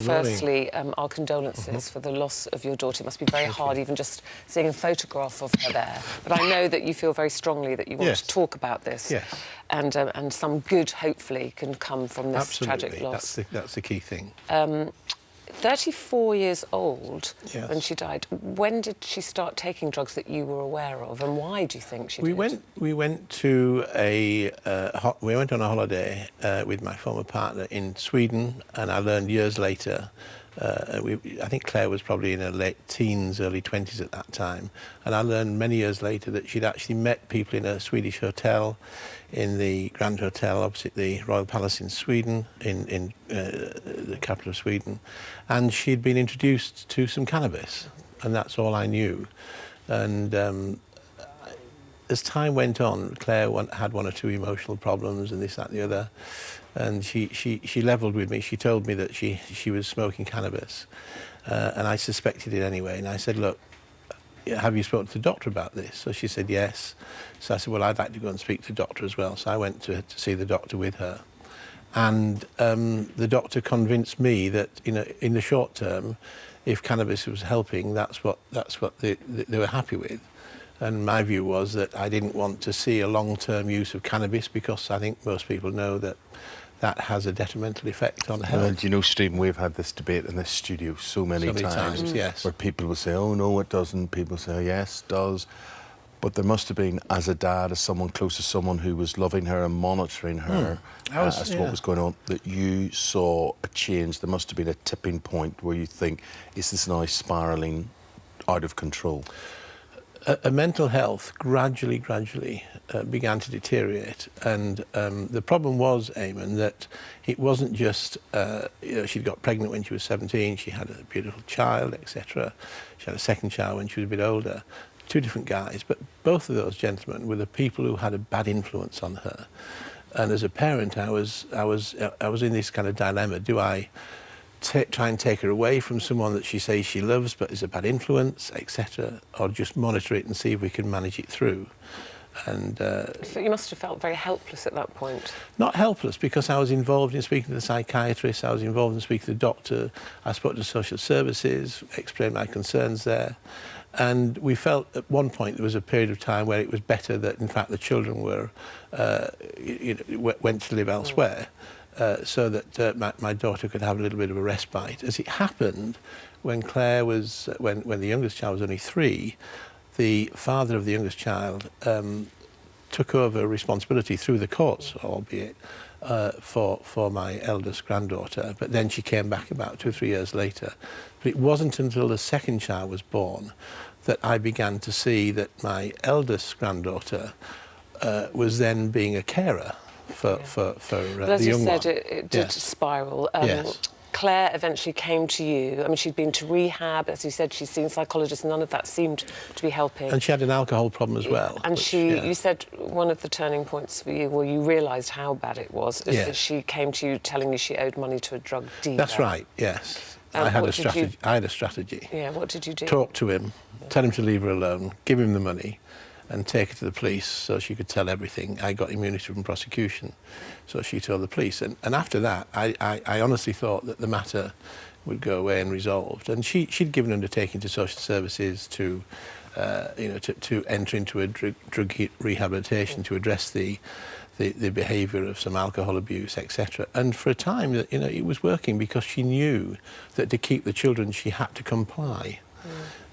Firstly, our condolences for the loss of your daughter. It must be very hard even just seeing a photograph of her there. But I know that you feel very strongly that you want to talk about this. Yes. And some good, hopefully, can come from this Absolutely. tragic loss. That's the key thing. 34 years old when Yes. she died. When did she start taking drugs that you were aware of, and why do you think she did? We went to we went on a holiday with my former partner in Sweden, and I learned years later. I think Claire was probably in her late teens, early 20s at that time, and I learned many years later that she'd actually met people in a Swedish hotel, in the Grand Hotel opposite the Royal Palace in Sweden, in the capital of Sweden, and she'd been introduced to some cannabis, and that's all I knew. And as time went on, Claire had one or two emotional problems and this, that, and the other. And she levelled with me. She told me that she was smoking cannabis. And I suspected it anyway. And I said, look, have you spoken to the doctor about this? So she said, yes. So I said, well, I'd like to go and speak to the doctor as well. So I went to see the doctor with her. And the doctor convinced me that, in the short term, if cannabis was helping, that's what they were happy with. And my view was that I didn't want to see a long-term use of cannabis, because I think most people know that has a detrimental effect on health. Well, do you know, Stephen, we've had this debate in this studio so many times, yes. where people will say, oh, no, it doesn't. People say, oh, yes, it does. But there must have been, as a dad, as someone close to someone who was loving her and monitoring her as to what was going on, that you saw a change. There must have been a tipping point where you think, is this now spiralling out of control? A mental health gradually began to deteriorate, and the problem was, Eamon, that it wasn't just she'd got pregnant when she was 17, she had a beautiful child, etc. She had a second child when she was a bit older. Two different guys, but both of those gentlemen were the people who had a bad influence on her. And as a parent, I was in this kind of dilemma: do I try and take her away from someone that she says she loves but is a bad influence, etc., or just monitor it and see if we can manage it through? And you must have felt very helpless at that point. Not helpless, because I was involved in speaking to the psychiatrist, I was involved in speaking to the doctor, I spoke to social services, explained my concerns there. And we felt at one point there was a period of time where it was better that, in fact, the children were went to live elsewhere. So that my daughter could have a little bit of a respite. As it happened, when Claire was, when the youngest child was only 3, the father of the youngest child took over responsibility through the courts, albeit, for my eldest granddaughter. But then she came back about 2 or 3 years later. But it wasn't until the second child was born that I began to see that my eldest granddaughter was then being a carer for but as the young you said, one. it did spiral. Yes. Claire eventually came to you. I mean, she'd been to rehab, as you said, she's seen psychologists, none of that seemed to be helping. And she had an alcohol problem as well. And you said one of the turning points for you, well, you realised how bad it was, is that she came to you telling you she owed money to a drug dealer. That's right, yes. I had a strategy. Yeah, what did you do? Talk to him, tell him to leave her alone, give him the money, and take her to the police so she could tell everything. I got immunity from prosecution, so she told the police. And after that, I honestly thought that the matter would go away and resolved. And she'd given an undertaking to social services to enter into a drug rehabilitation to address the behaviour of some alcohol abuse, etc. And for a time, it was working, because she knew that to keep the children, she had to comply.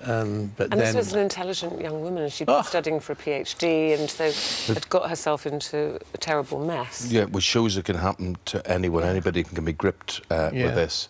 But this was an intelligent young woman, and she'd been studying for a PhD, and so had got herself into a terrible mess. Yeah, which shows it can happen to anyone. Anybody can be gripped with this.